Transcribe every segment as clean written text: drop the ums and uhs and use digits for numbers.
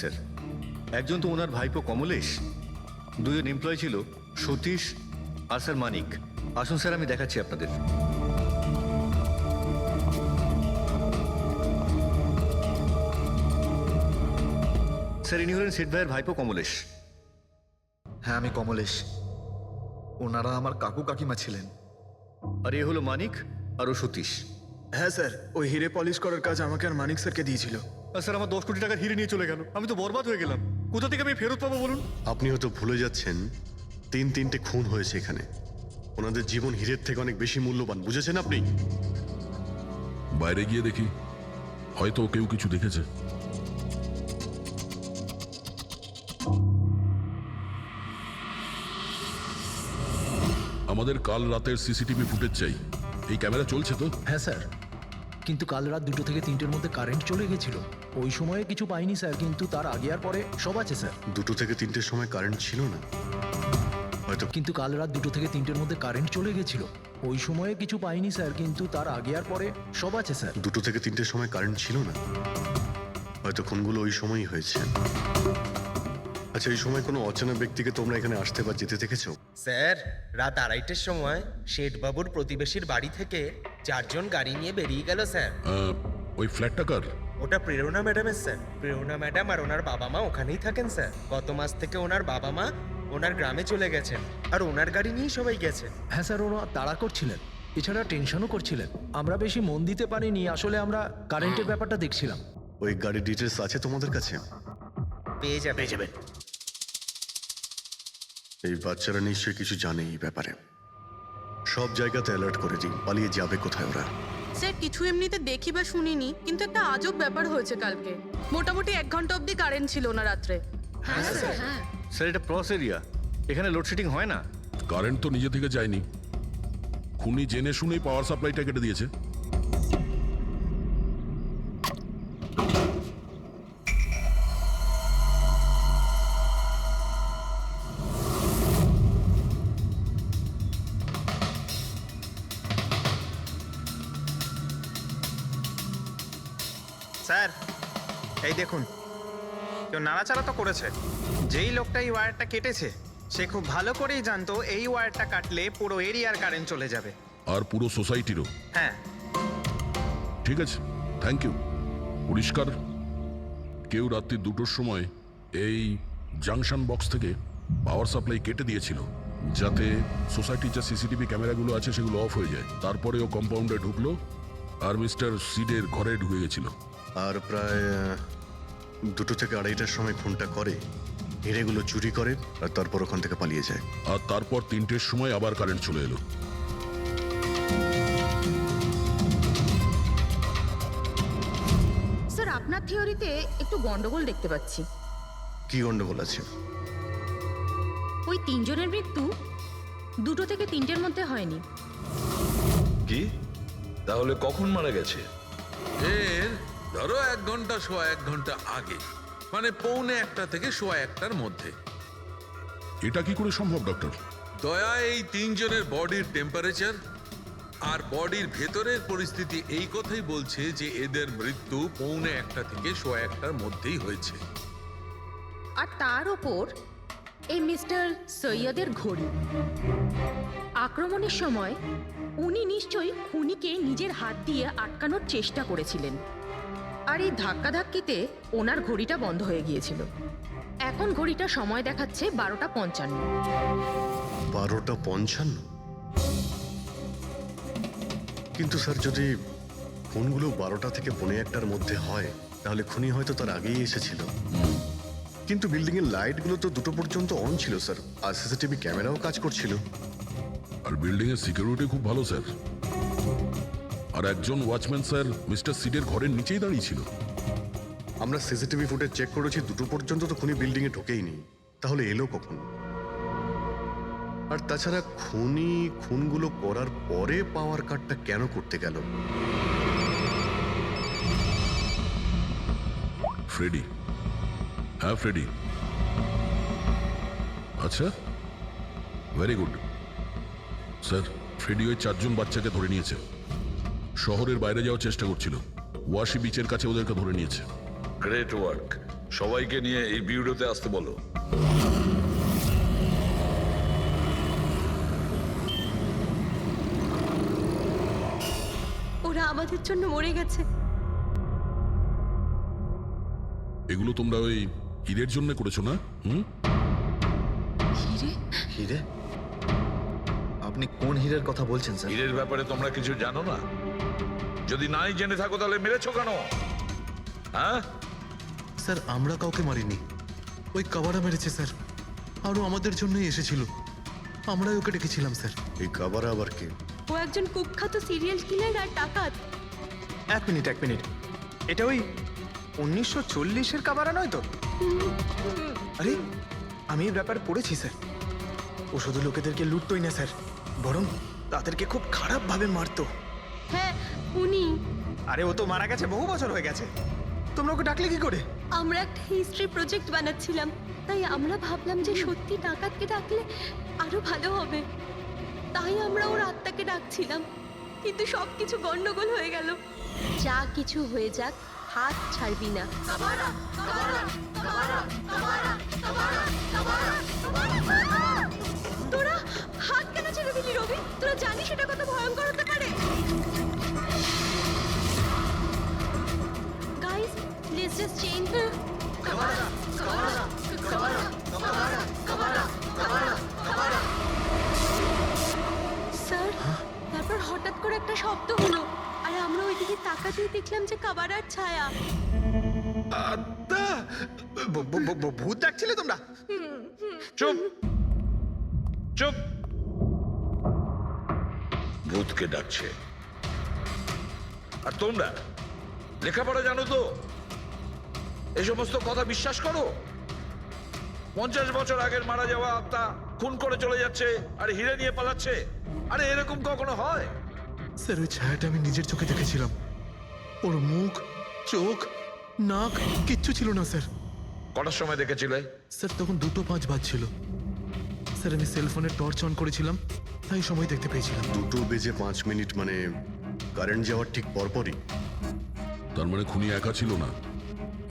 Sir, একজন তো ওনার ভাইপো কমলেশ, দুজন এমপ্লয় ছিল সতীশ আর স্যার মানিক। আসুন স্যার, আমি দেখাচ্ছি আপনাদের। স্যার, ইনি হলেন সেট ভাইয়ের ভাইপো কমলেশ। হ্যাঁ, আমি কমলেশ। ওনারা আমার কাকু কাকিমা ছিলেন। আর এ হলো মানিক আর ও সতীশ। হ্যাঁ স্যার, ওই হিরে পলিশ করার কাজ আমাকে আর মানিক স্যারকে দিয়েছিল। আর স্যার, আমার 10 কোটি টাকার হিরে নিয়ে চলে গেল। আমি তো বরবাদ হয়ে গেলাম। কোথা থেকে আমি ফেরত পাবো বলুন? আপনি হয়তো ভুলে যাচ্ছেন তিনটে খুন হয়েছে এখানে। ওনাদের জীবন হীরের থেকে অনেক বেশি মূল্যবান, বুঝেছেন আপনি? বাইরে গিয়ে দেখি, হয়তো কেউ কিছু দেখেছে। আমাদের কাল রাতের সিসিটিভি ফুটেজ চাই। এই ক্যামেরা চলছে তো? হ্যাঁ স্যার, কিন্তু কাল রাত 2টো থেকে 3টের মধ্যে কারেন্ট চলে গেছিল। ওই সময়ে কিছু পাইনি স্যার, কিন্তু তার আগে আর পরে সব আছে স্যার। 2 থেকে 3টের সময় কারেন্ট ছিল না হয়তো। কিন্তু কাল রাত 2টো থেকে 3টের মধ্যে কারেন্ট চলে গেছিল। ওই সময়ে কিছু পাইনি স্যার, কিন্তু তার আগে আর পরে সব আছে স্যার। 2 থেকে 3টের সময় কারেন্ট ছিল না হয়তো, খুনগুলো ওই সময়ই হয়েছে। আচ্ছা, এই সময় কোনো অচেনা ব্যক্তিকে তোমরা এখানে আসতে বা যেতে দেখেছো? স্যার, রাত 2:30টার সময় শেঠবাবুর প্রতিবেশীর বাড়ি থেকে 4জন গাড়ি নিয়ে বেরিয়ে গেল স্যার। ওই ফ্ল্যাটটা কার? ওটা প্রেরণা ম্যাডামের স্যার। প্রেরণা ম্যাডাম আর ওনার বাবা মা ওখানেই থাকেন স্যার। গত মাস থেকে ওনার বাবা মা ওনার গ্রামে চলে গেছেন, আর ওনার গাড়ি নিয়েই সবাই গেছেন। হ্যাঁ স্যার, ওরা তাড়া করছিলেন, এছাড়া টেনশনও করছিলেন। আমরা বেশি মন দিতে পারিনি, আসলে আমরা কারেন্টের ব্যাপারটা দেখছিলাম। ওই গাড়ির ডিটেলস আছে তোমাদের কাছে? পেয়ে যাবে। এই বাচ্চারা নিশ্চয়ই কিছু জানে এই ব্যাপারে। সব জায়গাতে অ্যালার্ট করে দিই, পালিয়ে যাবে কোথায় ওরা। স্যার, কিছু এমনিতে দেখি বা শুনিনি, কিন্তু একটা আজব ব্যাপার হয়েছে কালকে। মোটামুটি 1 ঘন্টা অবধি কারেন্ট ছিল না রাত্রে। হ্যাঁ স্যার, স্যার এটা প্রস এরিয়া, এখানে লোডশেডিং হয় না। কারেন্ট তো নিজে থেকে যায়নি। খুনি জেনে শুনেই পাওয়ার সাপ্লাইটা কেটে দিয়েছে। স্যার, এই দেখুন, কেউ নাড়াচাড়া তো করেছে। যেই লোকটা এই ওয়্যারটা কেটেছে সে খুব ভালো করেই জানতো এই ওয়্যারটা কাটলে পুরো এরিয়ার কারেন্ট চলে যাবে। আর পুরো সোসাইটিরও। হ্যাঁ। ঠিক আছে, থ্যাংক ইউ। পরিষ্কার, কেউ রাত্রি 2টোর সময় এই জাংশন বক্স থেকে পাওয়ার সাপ্লাই কেটে দিয়েছিল, যাতে সোসাইটির যে সিসিটিভি ক্যামেরাগুলো আছে সেগুলো অফ হয়ে যায়। তারপরে ও কম্পাউন্ডে ঢুকলো আর মিস্টার সিডের ঘরে ঢুকে গেছিল। আর প্রায় 2 থেকে 2:30টার সময় খুনটা করে, হিরেগুলো চুরি করে আর তারপর ওখান থেকে পালিয়ে যায়। আর তারপর 3টের সময় আবার কারেন্ট চলে এলো। স্যার, আপনার থিওরিতে একটু গন্ডগোল দেখতে পাচ্ছি। কি গন্ডগোল আছে? ওই 3 জনের মৃত্যু 2টো থেকে 3টের মধ্যে হয়নি। কি? তাহলে কখন মারা গেছে? এর ধরো 1 ঘন্টা, সোয়া 1 ঘন্টা আগে, মানে 1:45 থেকে সোয়া 1টার মধ্যে। এটা কি করে সম্ভব ডক্টর? দয়া, এই 3 জনের বডির টেম্পারেচার আর বডির ভেতরের পরিস্থিতি এই কথাই বলছে যে এদের মৃত্যু 1:45 থেকে সোয়া 1টার মধ্যেই হয়েছে। আর তার ওপর এই মিস্টার সৈয়দের ঘড়ি। আক্রমণের সময় উনি নিশ্চয়ই খুনিকে নিজের হাত দিয়ে আটকানোর চেষ্টা করেছিলেন, আর এই ধাক্কাধাক্কিতে ওনার ঘড়িটা বন্ধ হয়ে গিয়েছিল। এখন ঘড়িটা সময় দেখাচ্ছে 12:55। 12:55? কিন্তু স্যার, যদি খুনগুলো 12টা থেকে 1:45টার মধ্যে হয় তাহলে খুনি হয়তো তার আগেই এসেছিল। কিন্তু বিল্ডিং এর লাইটগুলো তো 2টো পর্যন্ত অন ছিল স্যার, আর সিসিটিভি ক্যামেরাও কাজ করছিল। আর বিল্ডিং এর সিকিউরিটি খুব ভালো স্যার। আর একজন ওয়াচম্যান স্যার মিস্টার সিডের ঘরের নিচেই দাঁড়িয়ে ছিল। আমরা সিসিটিভি ফুটেজ চেক করেছি, 2টো পর্যন্ত তো খুনি বিল্ডিং এ ঢোকেইনি। তাহলে এলো কখন? আর তাছাড়া খুনি খুনগুলো করার পরে পাওয়ার কাটটা কেন করতে গেল? ফ্রেডি। হ্যাঁ ফ্রেডি। আচ্ছা, ভেরি গুড স্যার। ফ্রেডি ওই 4জন বাচ্চাকে ধরে নিয়েছে। শহরের বাইরে যাওয়ার চেষ্টা করছিল, ওয়াশি বিচের কাছে ওদেরকে ধরে নিয়েছে। Great work. সবাইকে নিয়ে এই বিউরোতে আসতে বলো। ওরা আমাদের জন্য মরে গেছে। এগুলো তোমরা ওই হীরের জন্য করেছো না? হিরে? আপনি কোন হীরের কথা বলছেন স্যার? হীরের ব্যাপারে তোমরা কিছু জানো না? যদি নাই জেনে থাকো তাহলে মেরেছো কেন? হ্যাঁ, স্যার আমরা কাউকে মারিনি, ওই কাবারা মেরেছে স্যার, আরও আমাদের জন্যই এসেছিল, আমরাই ওকে ডেকেছিলাম স্যার। এই কাবারা আবার কে? ও একজন কুখ্যাত সিরিয়াল কিলার আর ডাকাত। এক মিনিট, এটা ওই 1940-এর কাবারা নয় তো? আরে আমি এই ব্যাপারে পড়েছি স্যার। ও শুধু লোকেদেরকে লুটতোই না স্যার, বরং তাদেরকে খুব খারাপ ভাবে মারতো। হ্যাঁ উনি। আরে ও তো মারা গেছে, বহু বছর হয়ে গেছে। তোমরা ওকে ডাকলে কি করে? আমরা একটা হিস্ট্রি প্রজেক্ট বানাচ্ছিলাম, তাই আমরা ভাবলাম যে সত্যি ডাকাতকে ডাকলে আরো ভালো হবে, তাই আমরা ওর আত্মাকে ডাকছিলাম। কিন্তু সবকিছু গন্ডগোল হয়ে গেল। যা কিছু হয়ে যাক, হাত ছাড়বি না। তোরা হাত কেন ছেড়ে দিলি রবি? তোরা জানিস এটা কত ভয়ঙ্কর হতে পারে? Guys, let's just change. Sir, তারপর হঠাৎ করে একটা শব্দ হলো, আর আমরা ওইদিকে তাকাতেই দেখলাম যে কাবারার ছায়া। ভূত ডাকছিলে তোমরা? চুপ চুপ। ভূতকে ডাকছে। আর তোমরা লেখাপড়া জানো তো? এই সমস্ত কথা বিশ্বাস করো? 50 বছর আগের মারা যাওয়া আত্মা খুন করে চলে যাচ্ছে আর হিরে নিয়ে পালাচ্ছে। আরে এরকম কখনো হয়? স্যার ওই ছায়াটা আমি নিজের চোখে দেখেছিলাম, ওর মুখ, চোখ, নাক কিচ্ছু ছিল না স্যার। কটার সময় দেখেছিলে? স্যার তখন 2:05 বাজছিল স্যার, আমি সেলফোনের টর্চ অন করেছিলাম, তাই সময় দেখতে পেয়েছিলাম। 2:05 মানে কারেন্ট যাওয়ার ঠিক পরপরই। তার মানে খুনি একা ছিল না,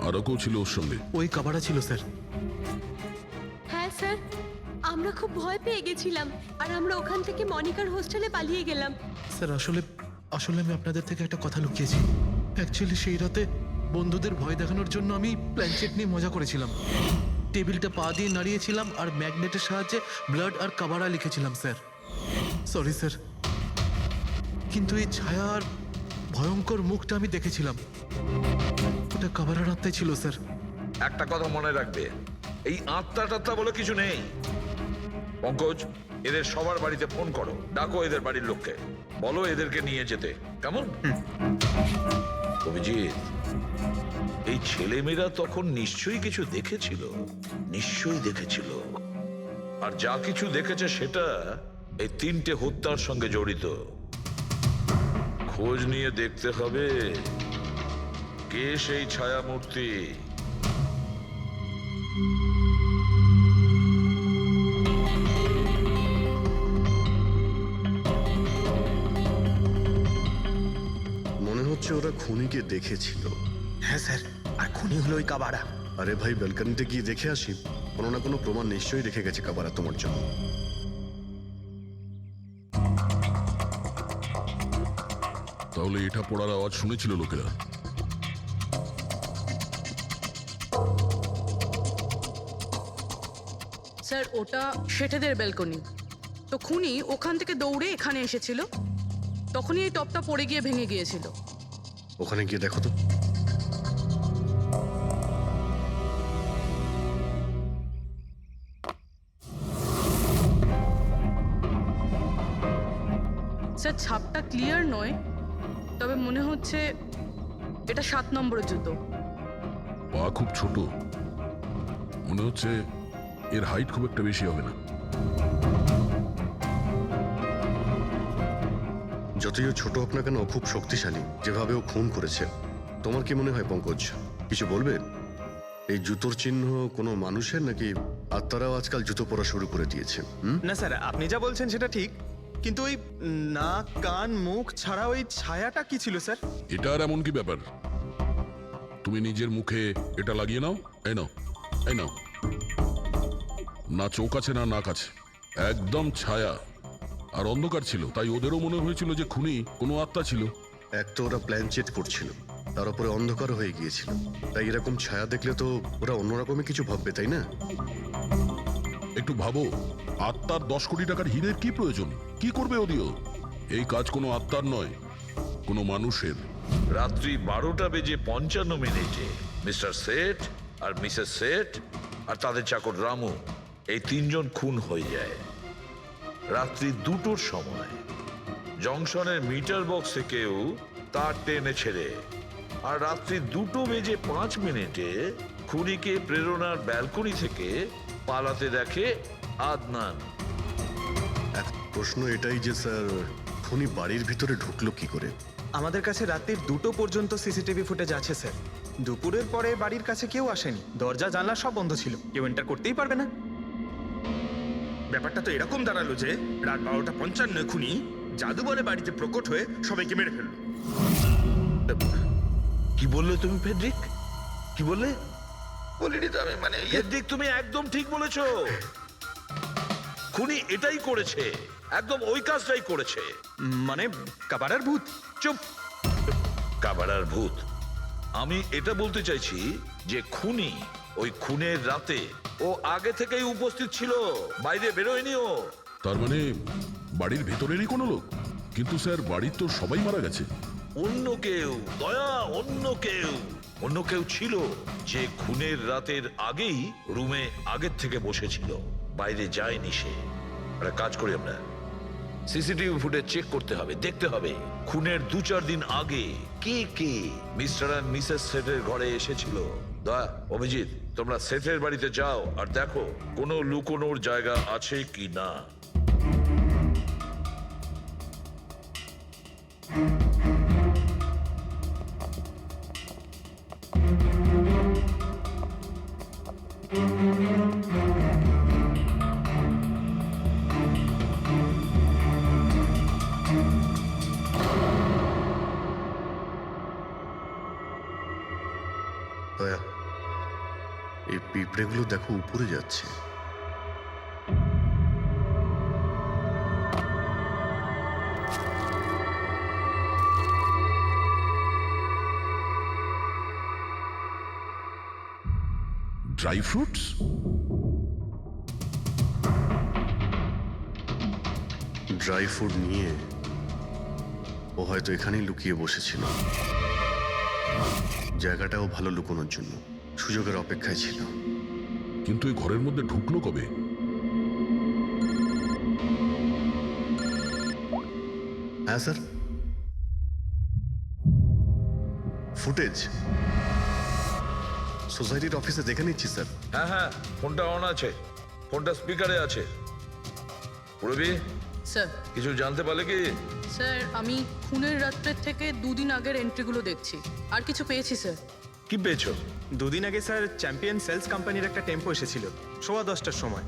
আরও কেউ ছিল ওর সঙ্গে। ওই কাবারা ছিল স্যার। হ্যাঁ স্যার, আমরা খুব ভয় পেয়ে গেছিলাম, আর আমরা ওখান থেকে মনিকার হোস্টেলে পালিয়ে গেলাম। স্যার আসলে আমি আপনাদের থেকে একটা কথা লুকিয়েছি। অ্যাকচুয়ালি সেই রাতে বন্ধুদের ভয় দেখানোর জন্য আমি প্ল্যানচেট নিয়ে মজা করেছিলাম। টেবিলটা পা দিয়ে নাড়িয়েছিলাম আর ম্যাগনেটের সাহায্যে ব্লাড আর কাবারা লিখেছিলাম স্যার। সরি স্যার, কিন্তু এই ছায়া আর ভয়ঙ্কর মুখটা আমি দেখেছিলাম, ওটা কাবারার আত্মাই ছিল স্যার। একটা কথা মনে রাখবে, এই আত্মা টাত্মা বলে কিছু নেই। পঙ্কজ, এদের সবার বাড়িতে ফোন করো, ডাকো এদের বাড়ির লোককে, বলো এদেরকে নিয়ে যেতে, কেমন? অভিজিৎ, এই ছেলেমেয়েরা তখন নিশ্চয়ই কিছু দেখেছিল, নিশ্চয়ই দেখেছিল। আর যা কিছু দেখেছে সেটা এই 3টে হত্যার সঙ্গে জড়িত। খোঁজ নিয়ে দেখতে হবে কে সেই ছায়ামূর্তি। মনে হচ্ছে ওরা খুনিকে দেখেছিল। হ্যাঁ স্যার, আর খুনি হলো ওই কাবারা। আরে ভাই, ব্যালকনিতে গিয়ে দেখে আসি, কোনো না কোনো প্রমাণ নিশ্চয়ই রেখে গেছে কাবারা তোমার জন্য। তাহলে এটা পড়ার আওয়াজ শুনেছিল লোকেরা। স্যার ওটা শেঠেদের ব্যালকনি, তো খুনি ওখান থেকে দৌড়ে এখানে এসেছিল, তখনই এই টপটা পড়ে গিয়ে ভেঙে গিয়েছিল। ওখানে গিয়ে দেখো তো। স্যার ছাপটা ক্লিয়ার নয়, তবে মনে হচ্ছে এটা 7 নম্বরের জুতো। পা খুব ছোট, মনে হচ্ছে এর হাইট খুব একটা বেশি হবে না। যতই ও ছোট হোক না কেন, ও খুব শক্তিশালী, যেভাবে ও খুন করেছে। তোমার কি মনে হয় পঙ্কজ, কিছু বলবে? এই জুতোর চিহ্ন কোনো মানুষের, নাকি আত্মারাও আজকাল জুতো পরা শুরু করে দিয়েছে? না স্যার, আপনি যা বলছেন সেটা ঠিক, কিন্তু ওই নাক, কান, মুখ ছাড়া ওই ছায়াটা কি ছিল স্যার? এটা আর এমন কি ব্যাপার? তুমি নিজের মুখে এটা লাগিয়ে নাও। এই নাও, এই নাও। না চোখ আছে না নাক আছে, একদম ছায়া। আর অন্ধকার ছিল, তাই ওদেরও মনে হয়েছিল যে খুনি কোনো আত্মা ছিল। এক তো ওরা প্ল্যান চেট করছিল, তার উপরে অন্ধকার হয়ে গিয়েছিল, তাই এরকম ছায়া দেখলে তো ওরা অন্যরকমই কিছু ভাববে, তাই না? একটু ভাবো, আত্মার 10 কোটি টাকার হীরের কি প্রয়োজন? কি করবে ওদিও? এই কাজ কোনো আত্মার নয়, কোনো মানুষের। রাত্রি 12:55 মিস্টার সেঠ আর মিসেস সেঠ আর তাদের চাকর রামু, এই 3 জন খুন হয়ে যায় রাত্রি 2টোর সময়। জংশনের মিটার বক্সে কেউ তার টেনে ছেড়ে, আর রাত্রি 2:05 খুনিকে প্রেরণার ব্যালকনি থেকে পালাতে দেখে আদনান। এক প্রশ্ন এটাই যে স্যার, খুনি বাড়ির ভিতরে ঢুকলো কি করে? আমাদের কাছে রাত্রির 2টো পর্যন্ত সিসিটিভি ফুটেজ আছে স্যার। দুপুরের পরে বাড়ির কাছে কেউ আসেনি, দরজা জানলা সব বন্ধ ছিল, কেউ এন্টার করতেই পারবে না। ব্যাপারটা তো এরকম দাঁড়ালো যে রাত 12:55 খুনি জাদু বলে বাড়িতে প্রকট হয়ে সবাইকে মেরে ফেললো। কি বললে তুমি ফেডরিক? কি বললে? বলিনি তো আমি, মানে ফেডরিক, তুমি একদম ঠিক বলেছো। খুনি এটাই করেছে, একদম ওই কাজটাই করেছে। মানে কাবারার ভূত। চুপ, কাবারার ভূত। আমি এটা বলতে চাইছি যে খুনি ওই খুনের রাতে ও আগে থেকেই উপস্থিত ছিল, বাইরে বেরোয়নি ও। তার মানে বাড়ির ভেতরেরই কোনো লোক? কিন্তু স্যার, বাড়ির তো সবাই মারা গেছে। অন্য কেউ, দয়া, অন্য কেউ ছিল যে খুনের রাতের আগেই রুমে আগের থেকে বসেছিল, বাইরে যায়নি সে। একটা কাজ করি আমরা, সিসিটিভি ফুটেজ চেক করতে হবে, দেখতে হবে খুনের 2-4 দিন আগে কে কে মিস্টার অ্যান্ড মিসেস সেটের ঘরে এসেছিল। দয়া, অভিজিৎ, তোমরা সেটের বাড়িতে যাও আর দেখো কোনো লুকোনোর জায়গা আছে কি না। দয়া, এই পিঁপড়েগুলো দেখো উপরে যাচ্ছে। Dry fruits? ড্রাই ফ্রুট নিয়ে ও হয়তো এখানেই লুকিয়ে বসেছিল। জায়গাটাও ভালো লুকোনোর জন্য, সুযোগের অপেক্ষায় ছিল। কিন্তু এই ঘরের মধ্যে ঢুকলো কবে? হ্যাঁ স্যার, ফুটেজ সোসাইটির অফিসে দেখে নিচ্ছি স্যার। হ্যাঁ হ্যাঁ, ফোনটা অন আছে, ফোনটা স্পিকারে আছে। পুরবি, স্যার। কিছু জানতে পারলে কি? স্যার, আমি খুনের রাত্রের থেকে 2 দিন আগের এন্ট্রিগুলো দেখছি, আর কিছু পেয়েছি স্যার। কি পেয়েছো? 2 দিন আগে স্যার চ্যাম্পিয়ন সেলস কোম্পানির একটা টেম্পো এসেছিল 10:15টার সময়।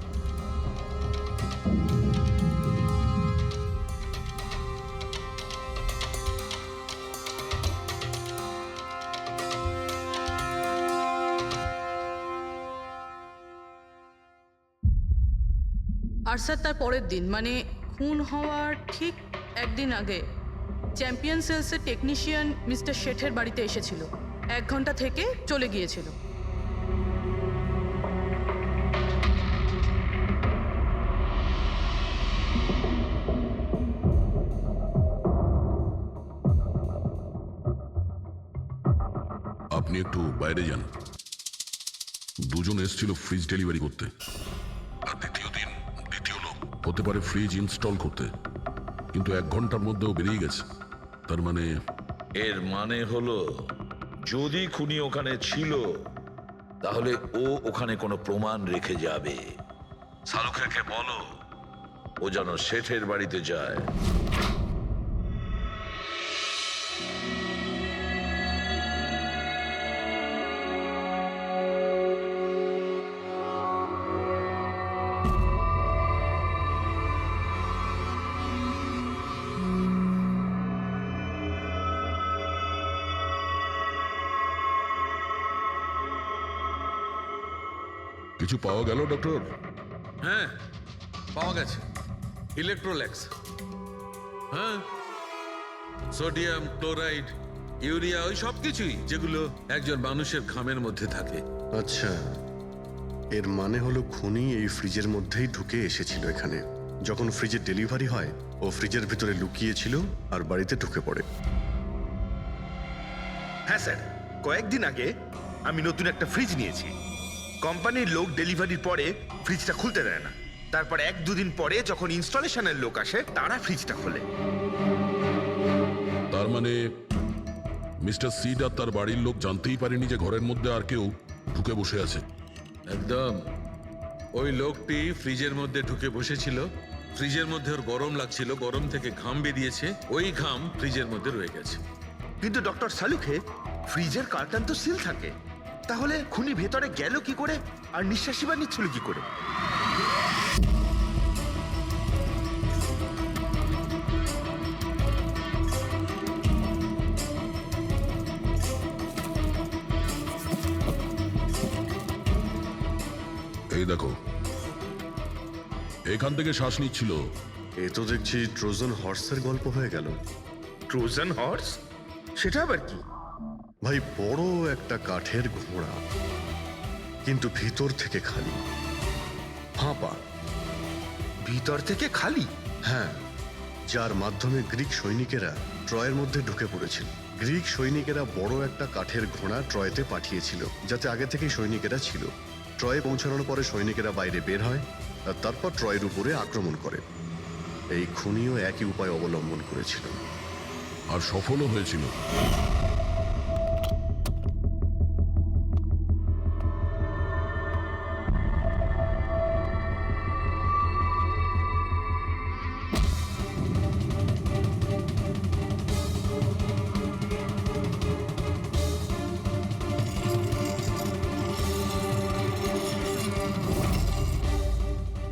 আর স্যার, তার পরের দিন মানে খুন হওয়ার ঠিক 1 দিন আগে চ্যাম্পিয়ন সেলসের টেকনিশিয়ান মিস্টার শেঠের বাড়িতে এসেছিল, 1 ঘন্টা থেকে চলে গিয়েছিল। আপনি একটু বাইরে যান। 2 জন এসেছিল ফ্রিজ ডেলিভারি করতে, আর দ্বিতীয় দিন দ্বিতীয় লোক হতে পারে ফ্রিজ ইনস্টল করতে, কিন্তু 1 ঘন্টার মধ্যেও বেরিয়ে গেছে। তার মানে এর মানে হলো যদি খুনি ওখানে ছিল তাহলে ও ওখানে কোনো প্রমাণ রেখে যাবে। শালুখেরকে বলো ও যেন শেঠের বাড়িতে যায়। কিছু পাওয়া গেল ডক্টর? হ্যাঁ, পাওয়া গেছে ইলেকট্রোল্যাক্স। হ্যাঁ, সোডিয়াম ক্লোরাইড, ইউরিয়া, ওই সব কিছুই যেগুলো একজন মানুষের ঘামের মধ্যে থাকে। আচ্ছা, এর মানে হলো খুনি এই ফ্রিজের মধ্যেই ঢুকে এসেছিল এখানে। যখন ফ্রিজের ডেলিভারি হয় ও ফ্রিজের ভিতরে লুকিয়েছিল আর বাড়িতে ঢুকে পড়ে। হ্যাঁ স্যার, কয়েকদিন আগে আমি নতুন একটা ফ্রিজ নিয়েছি। কোম্পানির লোক ডেলিভারির পরে ফ্রিজটা খুলতে দেয় না। তারপর 1-2 দিন পরে যখন ইনস্টলেশনের লোক আসে তারা ফ্রিজটা খোলে। তার মানে মিস্টার সিড আর তার বাড়ির লোক জানতেই পারেনি যে ঘরের মধ্যে আর কেউ ঢুকে বসে আছে। একদম, ওই লোকটি ফ্রিজের মধ্যে ঢুকে বসেছিল। ফ্রিজের মধ্যে ওর গরম লাগছিল, গরম থেকে ঘাম বেরিয়েছে, ওই ঘাম ফ্রিজের মধ্যে রয়ে গেছে। কিন্তু ডক্টর সালুখে, ফ্রিজের কার্টন তো সিল থাকে, তাহলে খুনি ভেতরে গেল কি করে আর নিঃশ্বাসই বা নিচ্ছিল কি করে? এই দেখো, এখান থেকে শ্বাস নিচ্ছিল। এ তো দেখছি ট্রোজান হর্সের গল্প হয়ে গেল। Trojan horse? সেটা আবার কি? ভাই, বড় একটা কাঠের ঘোড়া, কিন্তু ভিতর থেকে খালি, ফাঁপা। ভিতর থেকে খালি? হ্যাঁ, যার মাধ্যমে গ্রিক সৈনিকেরা ট্রয়ের মধ্যে ঢুকে পড়েছিল। গ্রিক সৈনিকেরা বড় একটা কাঠের ঘোড়া ট্রয়েতে পাঠিয়েছিল, যাতে আগে থেকেই সৈনিকেরা ছিল। ট্রয়ে পৌঁছানোর পরে সৈনিকেরা বাইরে বের হয় আর তারপর ট্রয়ের উপরে আক্রমণ করে। এই খুনিও একই উপায় অবলম্বন করেছিল আর সফলও হয়েছিল।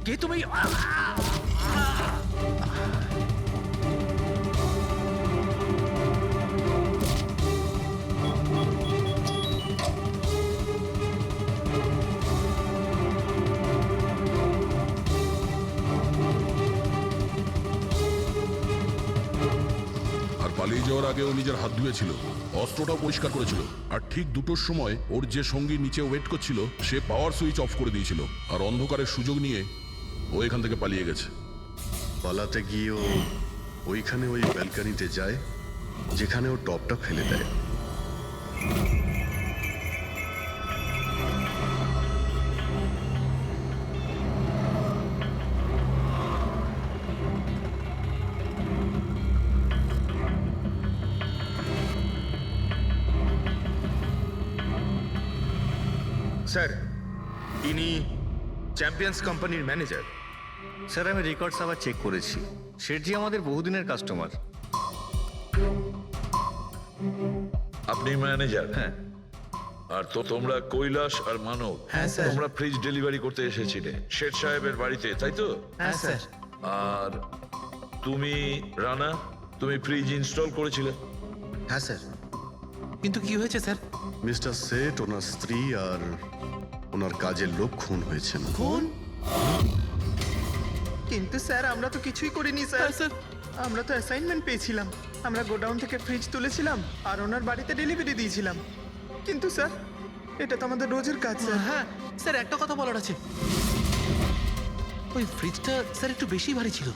কে তুমি? আর পালিয়ে যাওয়ার আগে ও নিজের হাত ধুয়েছিল, অস্ত্রটাও পরিষ্কার করেছিল। আর ঠিক 2টোর সময় ওর যে সঙ্গী নিচে ওয়েট করছিল সে পাওয়ার সুইচ অফ করে দিয়েছিল, আর অন্ধকারের সুযোগ নিয়ে ও এখান থেকে পালিয়ে গেছে। পালাতে গিয়ে ও ওইখানে ওই ব্যালকানিতে যায় যেখানে ও টপটা ফেলে দেয়। স্যার, ইনি চ্যাম্পিয়ন্স কোম্পানির ম্যানেজার। স্যার, আমি রেকর্ডস আবার চেক করেছি। শেঠজি আমাদের বহুদিনের কাস্টমার। আপনি ম্যানেজার? হ্যাঁ। আর তো তোমরা কৈলাস আর মানব, হ্যাঁ, স্যার। তোমরা ফ্রিজ ডেলিভারি করতে এসেছিলে শেঠ সাহেবের বাড়িতে, তাই তো? হ্যাঁ স্যার। আর তুমি রানা, তুমি ফ্রিজ ইনস্টল করেছিলে? হ্যাঁ স্যার। কিন্তু কি হয়েছে স্যার? মিস্টার সেট, ওনার স্ত্রী আর ওনার কাজের লোক খুন হয়েছেন। কোন? কিন্তু স্যার, আমরা তো কিছুই করিনি স্যার। হ্যাঁ, স্যার। আমরা তো অ্যাসাইনমেন্ট পেয়েছিলাম, আমরা গোডাউন থেকে ফ্রিজ তুলেছিলাম আর ওনার বাড়িতে ডেলিভারি দিয়েছিলাম। কিন্তু স্যার, এটা তো আমাদের রোজের কাজ স্যার। হ্যাঁ স্যার, একটা কথা বলার আছে। ওই ফ্রিজটা স্যার একটু বেশি ভারী ছিল,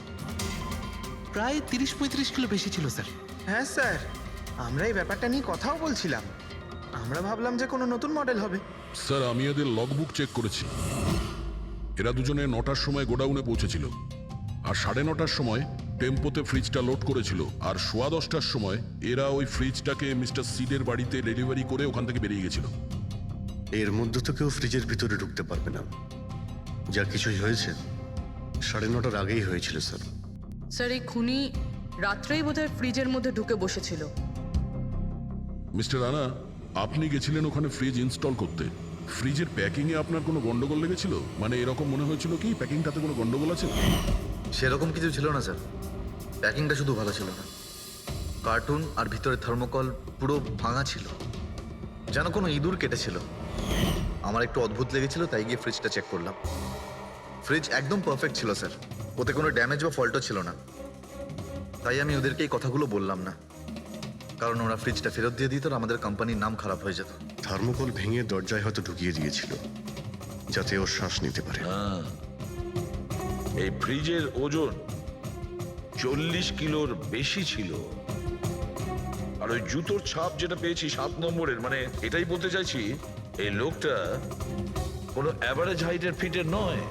প্রায় 30-35 কিলো বেশি ছিল স্যার। হ্যাঁ স্যার, আমরা এই ব্যাপারটা নিয়ে কথাও বলছিলাম। আমরা ভাবলাম যে কোনো নতুন মডেল হবে। স্যার, আমি এদের লগবুক চেক করেছি। এরা দুজনে 9টার সময় গোডাউনে পৌঁছেছিল, আর 9:30টার সময় টেম্পোতে ফ্রিজটা লোড করেছিল, আর 10:15টার সময় এরা ওই ফ্রিজটাকে মিস্টার সিডের বাড়িতে ডেলিভারি করে ওখান থেকে বেরিয়ে গেছিল। এর মধ্যে তো কেউ ফ্রিজের ভিতরে ঢুকতে পারবে না। যা কিছুই হয়েছে 9:30টার আগেই হয়েছিল স্যার। স্যার, এই খুনি রাত্রেই বোধহয় ফ্রিজের মধ্যে ঢুকে বসেছিল। মিস্টার রানা, আপনি গেছিলেন ওখানে ফ্রিজ ইনস্টল করতে। ফ্রিজের প্যাকিংয়ে আপনার কোনো গন্ডগোল লেগেছিল? মানে এরকম মনে হয়েছিল কি প্যাকিংটাতে কোনো গন্ডগোল আছে? সেরকম কিছু ছিল না স্যার। প্যাকিংটা শুধু ভালো ছিল না, কার্টুন আর ভিতরে থার্মোকল পুরো ভাঙা ছিল, যেন কোনো ইঁদুর কেটেছিল। আমার একটু অদ্ভুত লেগেছিল, তাই গিয়ে ফ্রিজটা চেক করলাম। ফ্রিজ একদম পারফেক্ট ছিল স্যার, ওতে কোনো ড্যামেজ বা ফল্টও ছিল না। তাই আমি ওদেরকে এই কথাগুলো বললাম না, কারণ ওরা ফ্রিজটা ফেরত দিয়ে দিত আর আমাদের কোম্পানির নাম খারাপ হয়ে যেত। থার্মোকল ভেঙে দরজায় হয়তো ঢুকিয়ে দিয়েছিল যাতে ও শ্বাস নিতে পারে। এই ফ্রিজের ওজন 40 কিলোর বেশি ছিল। আর ওই জুতোর ছাপ যেটা পেয়েছি 7 নম্বরের, মানে এটাই বলতে চাইছি এই লোকটা কোনো অ্যাভারেজ হাইটের ফিটের নয়।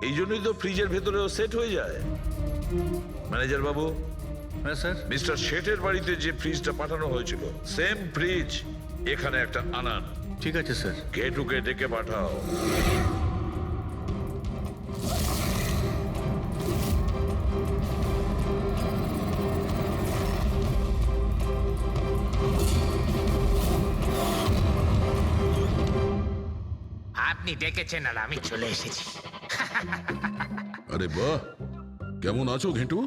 এই জন্যই তো ফ্রিজের ভেতরেও সেট হয়ে যায়। ম্যানেজার বাবু, হ্যাঁ স্যার। মিস্টার শেঠের বাড়িতে যে ফ্রিজটা পাঠানো হয়েছিল সেম ফ্রিজ এখানে একটা আনান। ঠিক আছে স্যার। গেটুকে ডেকে পাঠাও। আপনি ডেকেছেন আর আমি চলে এসেছি। আরে বাহ, কেমন আছো ঘেটু?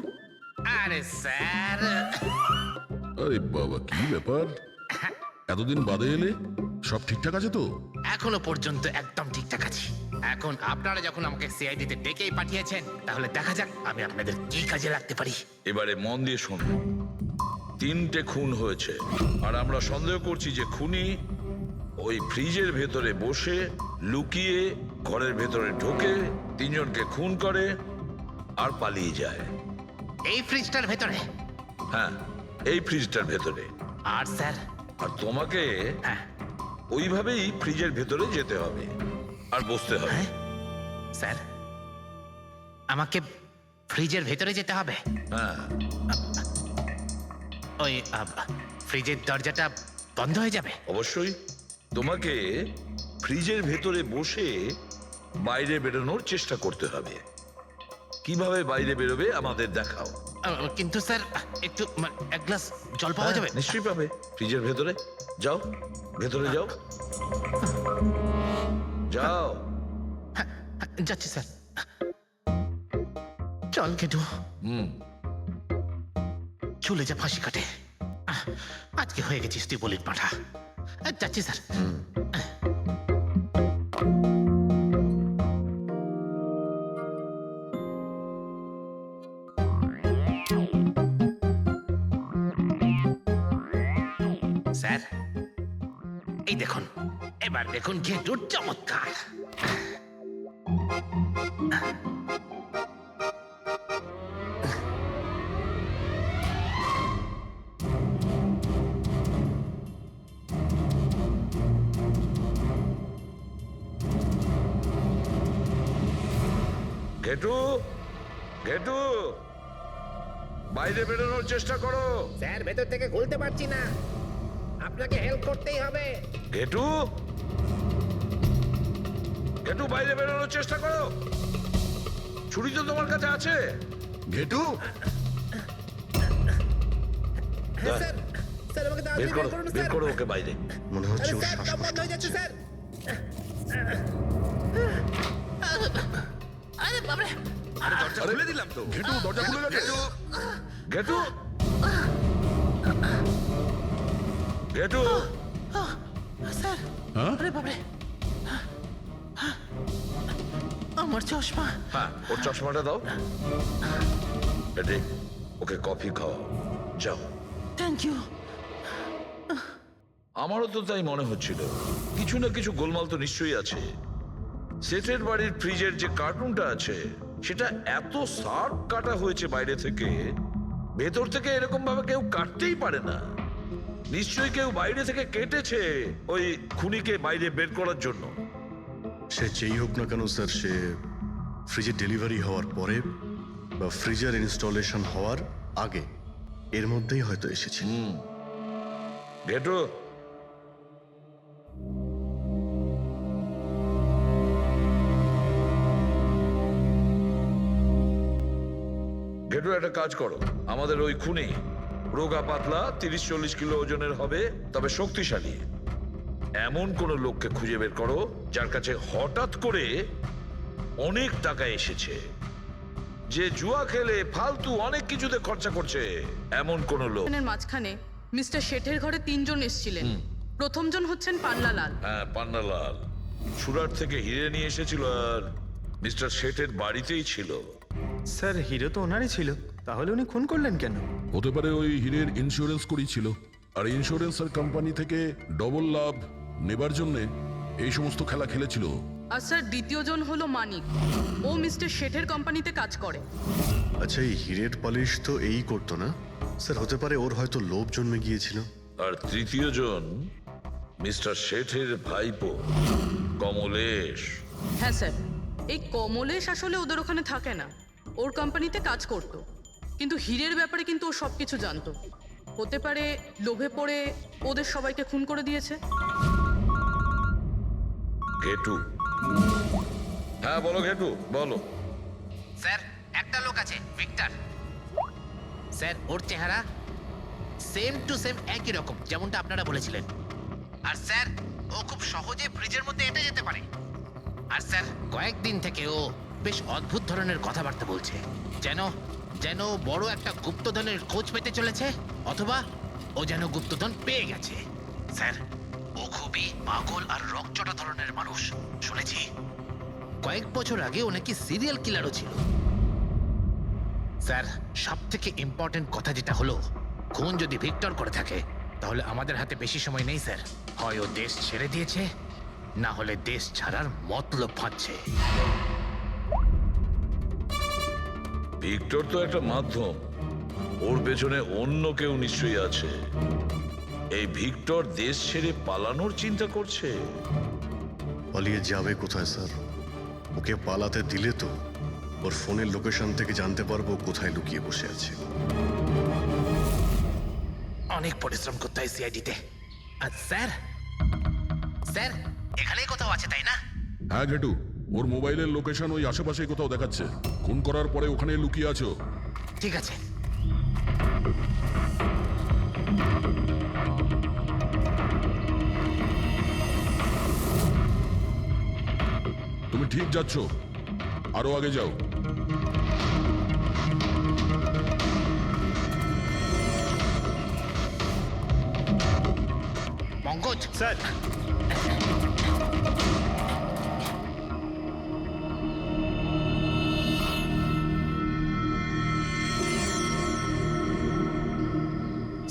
আরে স্যার, আরে বাবা, কি ব্যাপার, এতদিন বাদে এলে? সব ঠিকঠাক আছে তো? এখনো পর্যন্ত একদম ঠিকঠাক আছি। এখন আপনারা যখন আমাকে সিআইডিতে ডেকেই পাঠিয়েছেন, তাহলে দেখা যাক আমি আপনাদের কি কাজে লাগতে পারি। এবারে মন দিয়ে শুনুন। 3টে খুন হয়েছে আর আমরা সন্দেহ করছি যে খুনি ওই ফ্রিজের ভেতরে বসে লুকিয়ে ঘরের ভেতরে ঢোকে, 3 জনকে খুন করে আর পালিয়ে যায়। এই ফ্রিজটার ভেতরে? হ্যাঁ, এই ফ্রিজটার ভেতরে। আর স্যার? আর তোমাকে হ্যাঁ ওইভাবেই ফ্রিজের ভেতরে যেতে হবে আর বসতে হবে। স্যার, আমাকে ফ্রিজের ভেতরে যেতে হবে? হ্যাঁ। ওই ফ্রিজের দরজাটা বন্ধ হয়ে যাবে? অবশ্যই। তোমাকে ফ্রিজের ভেতরে বসে বাইরে বেরোনোর চেষ্টা করতে হবে। কিভাবে বাইরে বেরোবে আমাদের দেখাও। কিন্তু স্যার, একটু এক গ্লাস জল পাওয়া যাবে? নিশ্চয়ই পাবে। ফ্রিজের ভেতরে যাও, ভেতরে যাও, যাও। যাচ্ছি স্যার। চল কেটু, চলে যা ফাঁসি কাটে। আজকে হয়ে গেছিস তুই বলির পাঠা। যাচ্ছি স্যার। স্যার, এই দেখুন, এবার দেখুন ঘেটুর চমৎকার। ঘেটু, ঘেটু, বাইরে বেরোনোর চেষ্টা করো। স্যার, ভেতর থেকে খুলতে পারছি না, আপনাকে হেল্প করতেই হবে। ঘেটু, ঘেটু, বাইরে বেরোনোর চেষ্টা করো। ছুরি তো তোমার কাছে আছে। ঘেটু, স্যার, স্যার আমাকে বের করো, বের করো ওকে বাইরে। মনে হচ্ছে ওর স্যার, শ্বাসকষ্ট দম বন্ধ হয়ে যাচ্ছে স্যার। আরে বাবারে, দরজা খুলে দিলাম তো। ঘেটু, দরজা খুলে গেছে। ঘেটু, ঘেটু, স্যার, হ্যাঁ? আরে বাবারে, আমার চশমা। হ্যাঁ, ওর চশমাটা দাও। এটি ওকে কফি খাওয়াও, যাও। Thank you. আমারও তো তাই মনে হচ্ছিল, কিছু না কিছু গোলমাল তো নিশ্চয়ই আছে। সেটের বাড়ির ফ্রিজের যে কার্টুনটা আছে সেটা এত শার্প কাটা হয়েছে বাইরে থেকে, ভেতর থেকে এরকম ভাবে কেউ কাটতেই পারে না। নিশ্চয়ই কেউ বাইরে থেকে কেটেছে ওই খুনিকে বাইরে বের করার জন্য। সে যেই হোক না কেন স্যার, সে ফ্রিজের ডেলিভারি হওয়ার পরে বা ফ্রিজার ইনস্টলেশন হওয়ার আগে এর মধ্যেই হয়তো এসেছে। ঘেটু, ঘেটু, একটা কাজ করো। আমাদের ওই খুনি রোগা পাতলা 30-40 কিলো ওজনের হবে, তবে শক্তিশালী। এমন কোন লোককে খুঁজে বের করো যার কাছে হঠাৎ করে অনেক টাকা এসেছে, যে জুয়া খেলে ফালতু অনেক কিছুতে খরচা করছে, এমন কোন লোক। এর মাঝখানে মিস্টার শেঠের ঘরে 3 জন এসেছিলেন। প্রথমজন হচ্ছেন পান্নালাল। হ্যাঁ, পান্নালাল। সুরাট থেকে হিরে নিয়ে এসেছিল আর মিস্টার শেঠের বাড়িতেই ছিল। স্যার হিরো তো ওনারই ছিল, তাহলে উনি খুন করলেন কেন? হতে পারে ওই হীরের ইন্স্যুরেন্স করেছিল, আর ইন্স্যুরেন্সের কোম্পানি থেকে ডবল লাভ নেবার জন্য এই সমস্ত খেলা খেলেছিল। আর স্যার দ্বিতীয়জন হলো মানিক, ও মিস্টার শেঠের কোম্পানিতে কাজ করে। আচ্ছা, এই হীরের পালিশ তো এই করতো না স্যার? হতে পারে ওর হয়তো লোভ জন্মে গিয়েছিল। আর তৃতীয় জন মিস্টার শেঠের ভাইপো কমলেশ। হ্যাঁ স্যার, এই কমলেশ আসলে ওদের ওখানে থাকে না, ওর কোম্পানিতে কাজ করত, কিন্তু হীরের ব্যাপারে কিন্তু ও সব কিছু জানতো। হতে পারে লোভে পড়ে ওদের সবাইকে খুন করে দিয়েছে। ঘেটু। হ্যাঁ বলো ঘেটু, বলো। স্যার একটা লোক আছে, ভিক্টর। স্যার ওর চেহারা সেম টু সেম একই রকম যেমনটা আপনারা বলেছিলেন। আর স্যার ও খুব সহজে ফ্রিজের মধ্যে এঁটে যেতে পারে। আর স্যার কয়েকদিন থেকে ও বেশ অদ্ভুত ধরনের কথাবার্তা বলছে, যেন যেন বড় একটা গুপ্তধনের খোঁজ পেতে চলেছে, অথবা ও যেন গুপ্তধন পেয়ে গেছে। স্যার ও খুবই পাগল আর রকচটা ধরনের মানুষ। শুনেছি কয়েক বছর আগে ও নাকি সিরিয়াল কিলারও ছিল। স্যার সব থেকে ইম্পর্টেন্ট কথা যেটা হলো, খুন যদি ভিক্টর করে থাকে তাহলে আমাদের হাতে বেশি সময় নেই স্যার। হয় ও দেশ ছেড়ে দিয়েছে, না হলে দেশ ছাড়ার মতলব ভাবছে। ভিক্টর তো একটা মাধ্যম, ওর পেছনে অন্য কেউ নিশ্চয়ই আছে। এই ভিক্টর দেশ ছেড়ে পালানোর চিন্তা করছে। পালিয়ে যাবে কোথায় স্যার? ওকে পালাতে দিলে তো ওর ফোনের লোকেশন থেকে জানতে পারবো কোথায় লুকিয়ে বসে আছে। অনেক পরিশ্রম করতে হয় সিআইডিতে। আর স্যার স্যার এখানেই কোথাও আছে তাই না? হ্যাঁ ঘেটু, ওর মোবাইলের লোকেশন ওই আশেপাশেই কোথাও দেখাচ্ছে। খুন করার পরে ওখানে লুকিয়ে আছো। ঠিক আছে। তুমি ঠিক যাচ্ছ, আরো আগে যাও। পঙ্কজ স্যার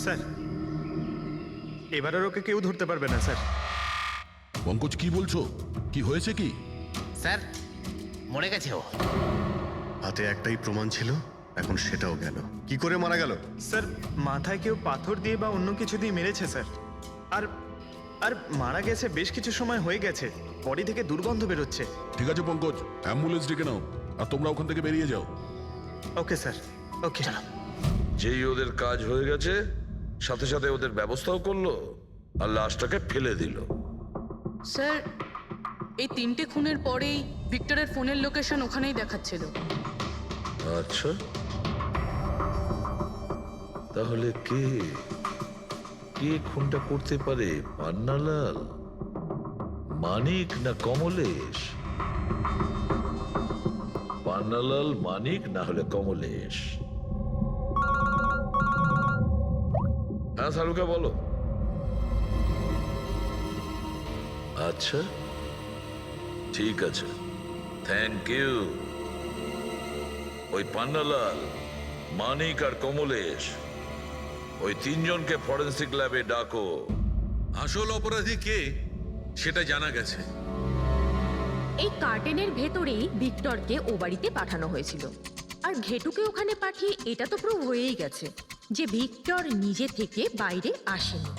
স্যার এবার আর ওকে কেউ ধরতে পারবে না স্যার। পঙ্কজ কি বলছো? কি হয়েছে কি? স্যার মরে গেছে ও। হাতে একটাই প্রমাণ ছিল, এখন সেটাও গেল। কি করে মারা গেল? স্যার মাথায় কেউ পাথর দিয়ে বা অন্য কিছু দিয়ে মেরেছে স্যার। আর আর মারা গেছে বেশ কিছু সময় হয়ে গেছে, বডি থেকে দুর্গন্ধ বেরোচ্ছে। ঠিক আছে পঙ্কজ, অ্যাম্বুলেন্স ডেকে নাও আর তোমরা ওখান থেকে বেরিয়ে যাও। ওকে স্যার, ওকে। যেই ওদের কাজ হয়ে গেছে, সাথে সাথে ওদের ব্যবস্থাও করলো আর লাশটাকে ফেলে দিল। স্যার এই তিনটে খুনের পরেই ভিক্টরের ফোনের লোকেশন ওখানেই দেখাচ্ছিল। আচ্ছা, তাহলে কে কে খুনটা করতে পারে? পান্নালাল, মানিক না কমলেশ? পান্নালাল, মানিক না হলে কমলেশ। হ্যাঁ সারুকা বলো। আচ্ছা ঠিক আছে, থ্যাংক ইউ। ওই পান্নালাল, মানিক আর কমলেশ, ওই তিনজনকে ফরেন্সিক ল্যাবে ডাকো। আসল অপরাধী কে সেটা জানা গেছে। এই কার্টেনের ভেতরেই ভিক্টরকে ও বাড়িতে পাঠানো হয়েছিল, আর ঘেটুকে ওখানে পাঠিয়ে এটা তো প্রুভ হয়েই গেছে যে ভিক্টর নিজে থেকে বাইরে আসেনি।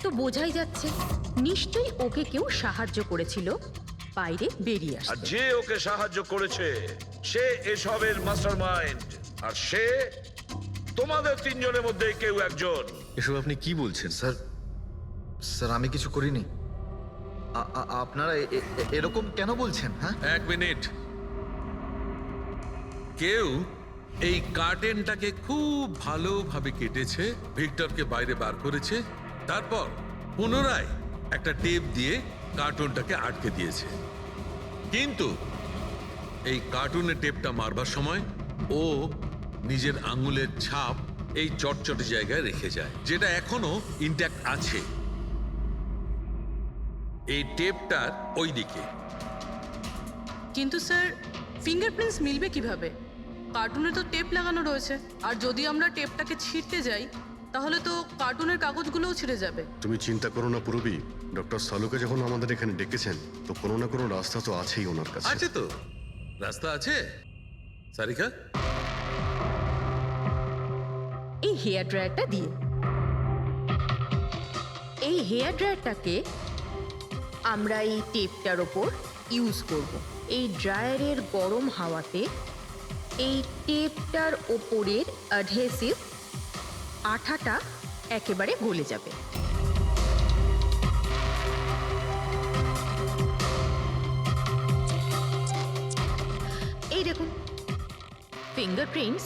তো বোঝাই যাচ্ছে নিশ্চয়ই ওকে কেউ সাহায্য করেছিল বাইরে বেরিয়ে আর আসতে। যে ওকে সাহায্য করেছে সে এসবের মাস্টারমাইন্ড, আর সে তোমাদের তিনজনের মধ্যে কেউ একজন। এসব আপনি কি বলছেন? স্যার স্যার আমি কিছু করিনি। আপনারা এরকম কেন বলছেন? হ্যাঁ এক মিনিট। কেউ এই কার্টেনটাকে খুব ভালোভাবে কেটেছে, ভিক্টরকে বাইরে বার করেছে, তারপর পুনরায় একটা টেপ দিয়ে কার্টুনটাকে আটকে দিয়েছে। কিন্তু এই কার্টুনের টেপটা মারবার সময় ও নিজের আঙুলের ছাপ এই চটচটে জায়গায় রেখে যায়, যেটা এখনো ইনট্যাক্ট আছে। এই টেপটার ওই দিকে। কিন্তু স্যার ফিঙ্গারপ্রিন্টস মিলবে কিভাবে? কার্টুনে তো টেপ লাগানো রয়েছে, আর যদি আমরা টেপটাকে ছিঁড়তে যাই তাহলে তো কার্টুনের কাগজগুলোও ছিঁড়ে যাবে। তুমি চিন্তা করো না পূরবী, ডক্টর সালুকে যখন আমাদের এখানে ডেকেছেন তো কোনো না কোনো রাস্তা তো আছেই ওনার কাছে। আছে তো, রাস্তা আছে। সারিকা, এই হেয়ার ড্রায়ারটা দিয়ে, এই হেয়ার ড্রায়ারটাকে আমরা এই টেপটার ওপর ইউজ করব। এই ড্রায়ারের গরম হাওয়াতে এই টেপটার ওপরের অ্যাডহেসিভ আঠাটা একেবারে গলে যাবে। এই দেখুন, ফিঙ্গারপ্রিন্টস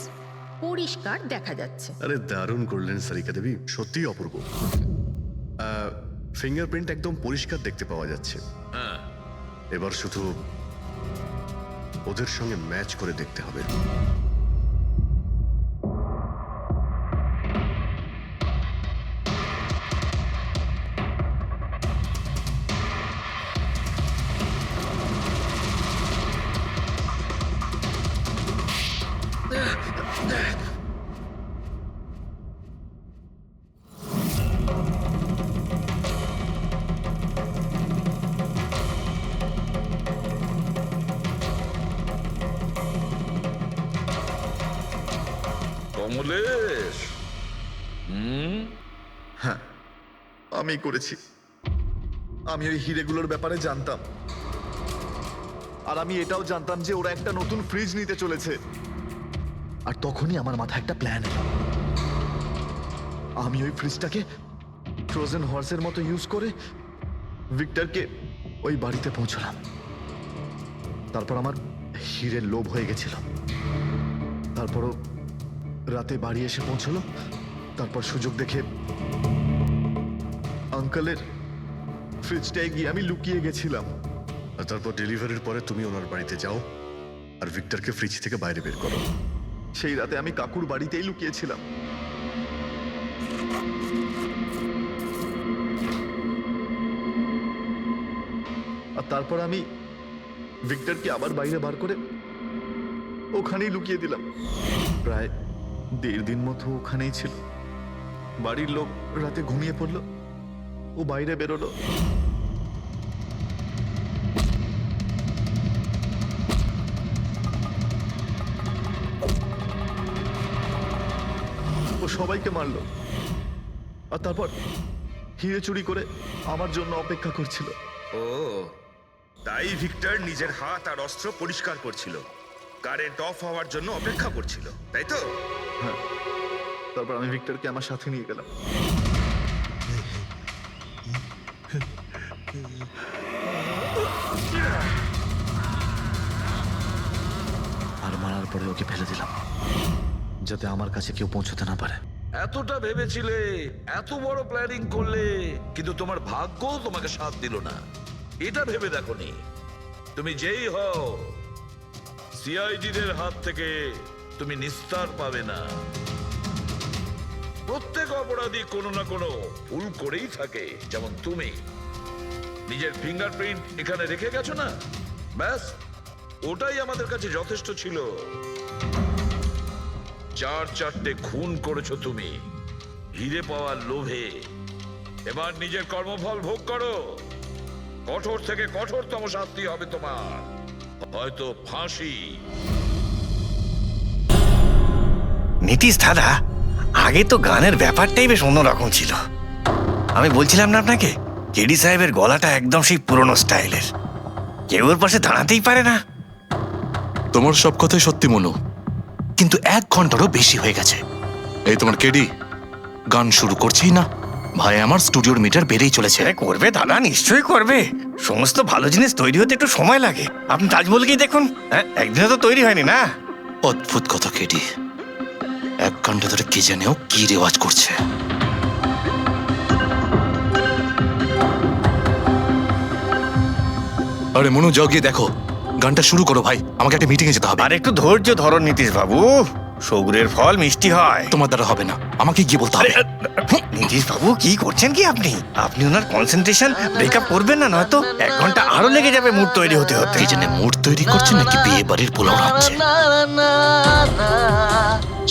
পরিষ্কার দেখা যাচ্ছে। আরে দারুণ করলেন সারিকা দেবী, সত্যিই অপূর্ব। ফিঙ্গারপ্রিন্ট একদম পরিষ্কার দেখতে পাওয়া যাচ্ছে। হ্যাঁ, এবার শুধু ওদের সঙ্গে ম্যাচ করে দেখতে হবে। কমলেশ, হ্যাঁ, আমি করেছি। আমি ওই হিরেগুলোর ব্যাপারে জানতাম, আর আমি এটাও জানতাম যে ওরা একটা নতুন ফ্রিজ নিতে চলেছে। আর তখনই আমার মাথায় একটা প্ল্যান এলো। আমি ওই ফ্রিজটাকে ফ্রোজেন হর্সের মতো ইউজ করে ভিক্টরকে ওই বাড়িতে পৌঁছলাম। তারপর আমার হিরের লোভ হয়ে গেছিল। তারপরও রাতে বাড়ি এসে পৌঁছলো। তারপর সুযোগ দেখে আঙ্কেলের ফ্রিজটায় গিয়ে আমি লুকিয়ে গেছিলাম। আর তারপর ডেলিভারির পরে তুমি ওনার বাড়িতে যাও আর ভিক্টরকে ফ্রিজ থেকে বাইরে বের করো। সেই রাতে আমি কাকুর বাড়িতেই লুকিয়েছিলাম। আর তারপর আমি ভিক্টরকে আবার বাইরে বার করে ওখানেই লুকিয়ে দিলাম। প্রায় 1.5 দিন মতো ওখানেই ছিল। বাড়ির লোক রাতে ঘুমিয়ে পড়লো, ও বাইরে বেরোলো। ও সবাইকে মারলো, আর তারপর হিরে চুরি করে আমার জন্য অপেক্ষা করছিল। ও, তাই ভিক্টর নিজের হাত আর অস্ত্র পরিষ্কার করছিল, কারেন্ট অফ হওয়ার জন্য অপেক্ষা করছিল, তাই তো? হ্যাঁ, তারপর আমি ভিক্টরকে আমার সাথে নিয়ে গেলাম। আর মারার পরে ওকে ফেলে দিলাম, যাতে আমার কাছে কেউ পৌঁছতে না পারে। এতটা ভেবেছিলে, এত বড় প্ল্যানিং করলে, কিন্তু তোমার ভাগ্য তোমাকে সাথ দিল না। এটা ভেবে দেখোনি তুমি যেই হও সিআইডিদের হাত থেকে তুমি নিস্তার পাবে না। প্রত্যেক অপরাধী কোনো না কোনো ভুল করেই থাকে। যেমন তুমি নিজের ফিঙ্গারপ্রিন্ট এখানে রেখে গেছো না, ব্যাস ওটাই আমাদের কাছে যথেষ্ট ছিল। 4-4টে খুন করেছো তুমি হিরে পাওয়ার লোভে। এবার নিজের কর্মফল ভোগ করো। কঠোর থেকে কঠোরতম শাস্তি হবে তোমার, হয়তো ফাঁসি। নীতিশ দাদা, আগে তো গানের ব্যাপারটাই বেশ অন্যরকম ছিল। আমি বলছিলাম না আপনাকে, কেডি সাহেবের গলাটা একদম সেই পুরনো স্টাইলের, কেউ ওর পাশে দাঁড়াতেই পারে না। তোমার সব কথাই সত্যি মনু, কিন্তু 1 ঘন্টারও বেশি হয়ে গেছে। এই তোমার কেডি গান শুরু করছেই না। ভাই, আমার স্টুডিওর মিটার বেড়েই চলেছে। করবে দাদা, নিশ্চয়ই করবে। সমস্ত ভালো জিনিস তৈরি হতে একটু সময় লাগে। আপনি তাজমহলকেই দেখুন, একদিনে তো তৈরি হয়নি না। অদ্ভুত কথা কেডি, 1 ঘন্টা ধরে কে জানেও কি রেওয়াজ করছে। আরে মনু, যাও গিয়ে দেখো। গানটা শুরু করো ভাই, আমাকে একটা মিটিংয়ে যেতে হবে। আর একটু ধৈর্য ধরো নীতিশ বাবু, সৌগুরের ফল মিষ্টি হয়। তোমার দ্বারা হবে না, আমাকে গিয়ে বলতে হবে। নীতিশ বাবু কি করছেন কি আপনি? আপনি ওনার কনসেন্ট্রেশন ব্রেকআপ করবেন না, নয়তো 1 ঘন্টা আরো লেগে যাবে মুড তৈরি হতে হতে। কি জানে মুড তৈরি করছে নাকি বিয়ে বাড়ির পোলাও রাখছে।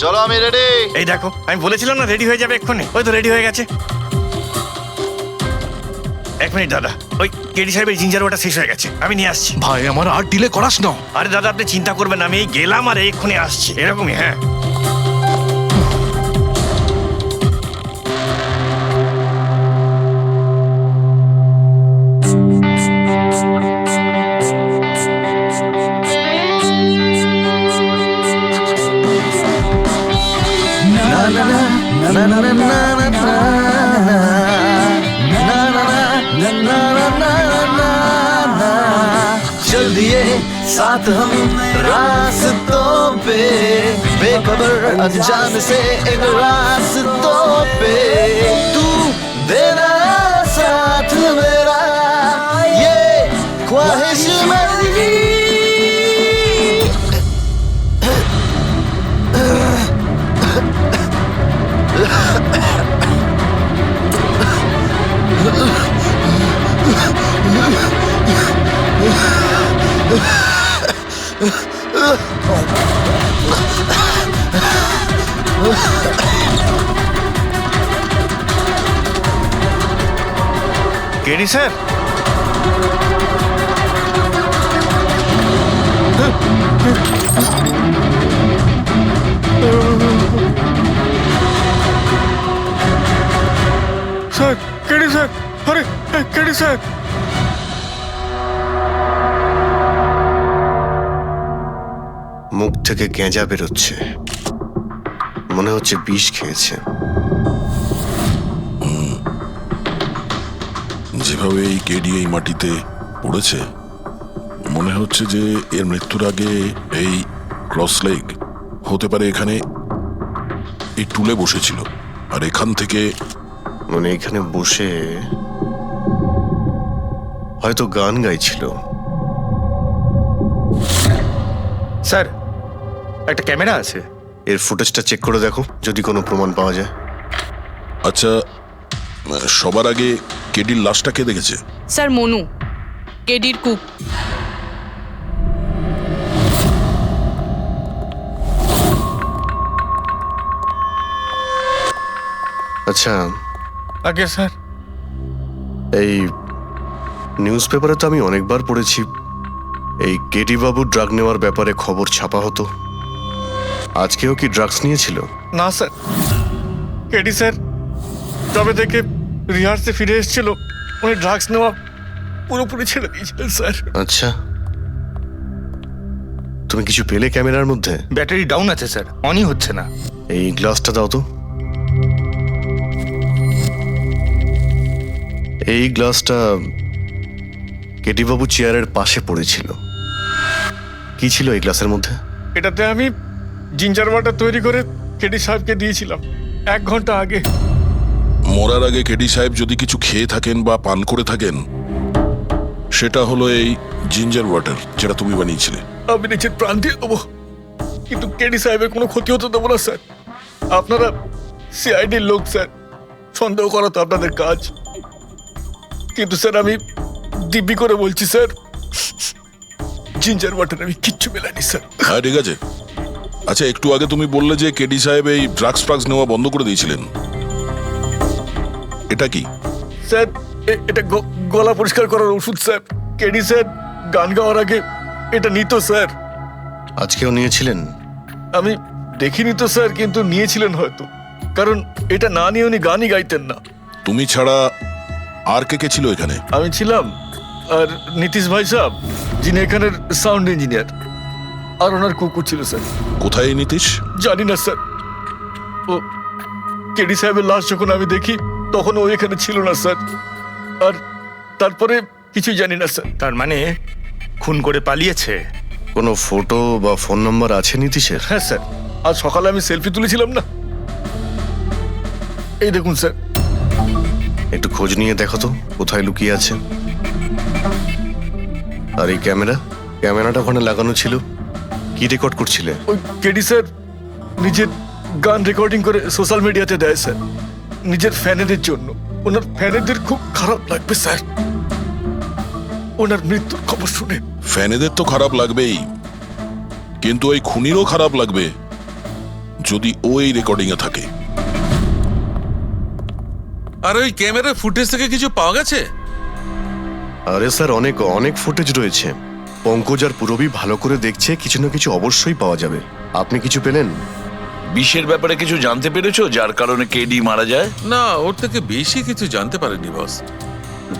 চলো আমি রেডি। এই দেখো, আমি বলেছিলাম না রেডি হয়ে যাবে এক্ষুনি। ওই তো রেডি হয়ে গেছে। 1 মিনিট দাদা, ওই কেডি সাহেবের জিঞ্জার ওটা শেষ হয়ে গেছে, আমি নিয়ে আসছি। ভাই আমার আর ডিলে করাস না। আরে দাদা আপনি চিন্তা করবেন না, আমি এই গেলাম আর এক্ষুনি আসছি, এরকমই। হ্যাঁ चल दिए साथ हम रास्तों पे, बेखबर अनजान से इन रास्तों पे, तू देना साथ मेरा ये ख्वाहिश मेरी। KD sir, sir KD sir, আরে কেডি স্যার। মুখ থেকে গেঁজা বেরোচ্ছে, মনে হচ্ছে বিষ খেয়েছে। যেভাবে এই কেডি এই মাটিতে পড়েছে, মনে হচ্ছে যে এর মৃত্যুর আগে এই ক্রস লেগ হতে পারে এখানে এই টুলে বসেছিল, আর এখান থেকে মানে এখানে বসে হয়তো গান গাইছিল। স্যার একটা ক্যামেরা আছে, এর ফুটেজটা চেক করে দেখো, যদি কোনো প্রমাণ পাওয়া যায়। আচ্ছা, সবার আগে কেডির লাশটা কে দেখেছে? স্যার মনু, কেডির কুক। আচ্ছা আগে স্যার, এই নিউজ পেপারে তো আমি অনেকবার পড়েছি এই কেডি বাবু ড্রাগ নেওয়ার ব্যাপারে খবর ছাপা হতো। আজকেও কি ড্রাগস নিয়েছিল? না স্যার, কেডি স্যার তবে থেকে রিহার্সে ফিরে এসেছিল, উনি ড্রাগস নেওয়া পুরোপুরি ছেড়ে দিয়েছিলেন স্যার। আচ্ছা, তুমি কিছু পেলে ক্যামেরার মধ্যে? ব্যাটারি ডাউন আছে স্যার, অনই হচ্ছে না। এই গ্লাসটা দাও তো। এই গ্লাসটা কেডি বাবু চেয়ারের পাশে পড়েছিল। কি ছিল এই গ্লাসের মধ্যে? এটাতে আমি জিঞ্জার ওয়াটার তৈরি করে কেডি সাহেবকে দিয়েছিলাম 1 ঘন্টা আগে। মরার আগে কেডি সাহেব যদি কিছু খেয়ে থাকেন বা পান করে থাকেন, সেটা হলো এই জিঞ্জার ওয়াটার, যেটা তুমি বানিয়েছিলে। আমি নিজের প্রাণ দিয়ে দেবো, কিন্তু কেডি সাহেবের কোনো ক্ষতি হতে দেবো না স্যার। আপনারা সিআইডির লোক স্যার, সন্দেহ করা তো আপনাদের কাজ, কিন্তু স্যার আমি দিব্যি করে বলছি স্যার, জিঞ্জার ওয়াটার আমি কিচ্ছু মেলাইনি স্যার। হ্যাঁ ঠিক আছে। আচ্ছা, একটু আগে তুমি বললে যে কেডি সাহেব এই ড্রাগস ফ্রাগস নেওয়া বন্ধ করে দিয়েছিলেন, এটা কি? স্যার এটা গলা পরিষ্কার করার ওষুধ স্যার। কেডি স্যার গান গাওয়ার আগে এটা নিত স্যার। আজকেও নিয়েছিলেন? আমি দেখিনি তো স্যার, কিন্তু নিয়েছিলেন হয়তো, কারণ এটা না নিয়ে উনি গানই গাইতেন না। তুমি ছাড়া আর কে কে ছিল এখানে? আমি ছিলাম, আর নীতিশ ভাই সাহেব যিনি এখানের সাউন্ড ইঞ্জিনিয়ার, আর ওনার কুকুর ছিল স্যার। কোথায় এই নীতিশ? জানি না স্যার, ও কেডি সাহেবের লাশ যখন আমি দেখি তখন ও এখানে ছিল না স্যার, আর তারপরে কিছুই জানি না স্যার। তার মানে খুন করে পালিয়েছে? কোনো ফটো বা ফোন নাম্বার আছে নীতিশের? হ্যাঁ স্যার, আজ সকালে আমি সেলফি তুলেছিলাম না, এই দেখুন স্যার। একটু খোঁজ নিয়ে দেখো তো কোথায় লুকিয়ে আছে। আর এই ক্যামেরাটা ওখানে লাগানো ছিল, কি রেকর্ড করছিলে? ওই কেডি স্যার নিজের গান রেকর্ডিং করে সোশ্যাল মিডিয়াতে দেয় স্যার, নিজের ফ্যানেদের জন্য। ওনার ফ্যানেদের খুব খারাপ লাগবে স্যার ওনার মৃত্যুর খবর শুনে। ফ্যানেদের তো খারাপ লাগবেই, কিন্তু ওই খুনিরও খারাপ লাগবে যদি ও এই রেকর্ডিং এ থাকে। আর ওই ক্যামেরার ফুটেজ থেকে কিছু পাওয়া গেছে? আরে স্যার, অনেক অনেক ফুটেজ রয়েছে। পঙ্কজ আর পুরবী ভালো করে দেখছে, কিছু না কিছু অবশ্যই পাওয়া যাবে। আপনি কিছু পেলেন? বিষের ব্যাপারে কিছু জানতে পেরেছো যার কারণে কেডি মারা যায়? না, ওর থেকে বেশি কিছু জানতে পারেনি বস।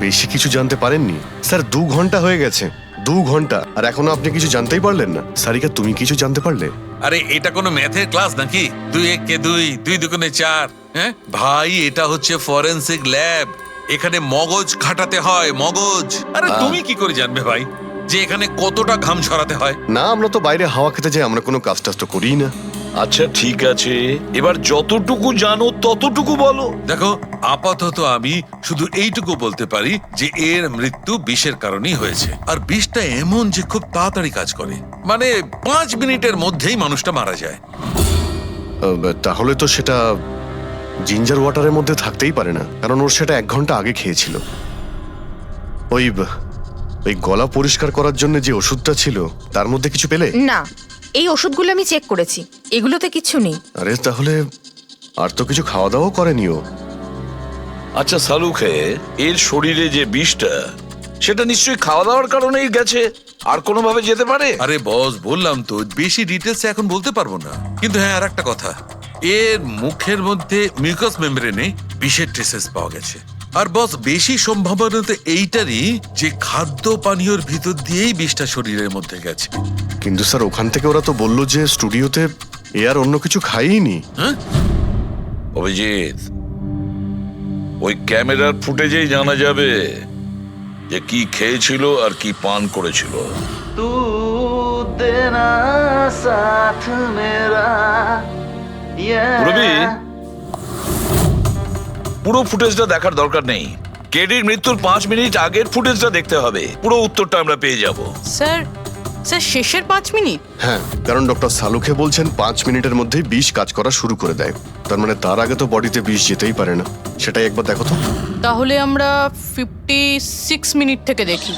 বেশি কিছু জানতে পারেননি স্যার? 2 ঘন্টা হয়ে গেছে, 2 ঘন্টা, আর এখনো আপনি কিছু জানতেই পারলেন না। সারিকা, তুমি কিছু জানতে পারলে? আরে এটা কোনো ম্যাথের ক্লাস নাকি? 2 1 কে 2, 2 2 4। হ্যাঁ ভাই, এটা হচ্ছে ফরেনসিক ল্যাব, এখানে মগজ খাটাতে হয়, মগজ। আরে তুমি কি করে জানবে ভাই যে এখানে কতটা ঘাম ছড়াতে হয়? না, আমরা তো বাইরে হাওয়া খেতে যাই, আমরা কোনো কাজ টাজ তো করি না। আচ্ছা ঠিক আছে, এবার যতটুকু জানো ততটুকু বলো। দেখো, আপাতত আমি শুধু এইটুকু বলতে পারি যে এর মৃত্যু বিষের কারণেই হয়েছে। আর বিষটা এমন যে খুব তাড়াতাড়ি কাজ করে, মানে 5 মিনিটের মধ্যেই মানুষটা মারা যায়। তাহলে তো সেটা জিঞ্জার ওয়াটারের মধ্যে থাকতেই পারে না, কারণ ওর সেটা 1 ঘন্টা আগে খেয়েছিল। ওই গলা পরিষ্কার করার জন্য যে ওষুধটা ছিল তার মধ্যে কিছু পেলে? না, এই ওষুধগুলো আমি চেক করেছি, এগুলোতে কিচ্ছু নেই। আরে তাহলে আর তো কিছু খাওয়া দাওয়া করেনি ও। আচ্ছা সালুখে, এর শরীরে যে বিষটা, সেটা নিশ্চয়ই খাওয়া দাওয়ার কারণেই গেছে, আর কোনোভাবে যেতে পারে? আরে বস, বললাম তো বেশি ডিটেলস এখন বলতে পারবো না। কিন্তু হ্যাঁ, আর একটা কথা, এর মুখের মধ্যে মিউকাস মেমব্রেনে বিষের ট্রেসেস পাওয়া গেছে। আর বস, বেশি সম্ভাবনা তো এইটারই যে খাদ্য পানীয়র ভিতর দিয়েই বিষটা শরীরের মধ্যে গেছে। কিন্তু স্যার, ওখান থেকে ওরা তো বললো যে স্টুডিওতে এ আর অন্য কিছু খাইনি। হ্যাঁ অভিজিৎ, ওই ক্যামেরার ফুটেজেই জানা যাবে যে কি খেয়েছিল আর কি পান করেছিল। तू देना साथ मेरा পুরবী, পুরো ফুটেজটা দেখার দরকার নেই, কেডির মৃত্যুর 5 মিনিট আগের ফুটেজটা দেখতে হবে। পুরো উত্তরটা আমরা পেয়ে যাব। স্যার, শেষের 5 মিনিট? হ্যাঁ, কারণ ডক্টর সালুখে বলছেন 5 মিনিটের মধ্যেই বিষ কাজ করা শুরু করে দেয়। তার মানে তার আগে তো বডিতে বিষ যেতেই পারে না। সেটাই একবার দেখো তো। তাহলে আমরা 56 মিনিট থেকে দেখি।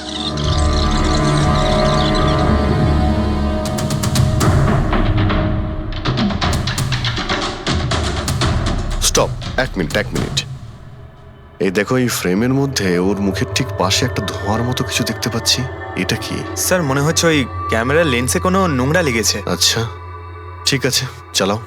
Stop, 1 minute. এই দেখো, এই ফ্রেমের মধ্যে ওর মুখের ঠিক পাশে একটা ধোঁয়ার মতো কিছু দেখতে পাচ্ছি। এটা কি? স্যার, মনে হচ্ছে ওই ক্যামেরার লেন্সে কোনো নোংরা লেগেছে। আচ্ছা, ঠিক আছে, চালাও।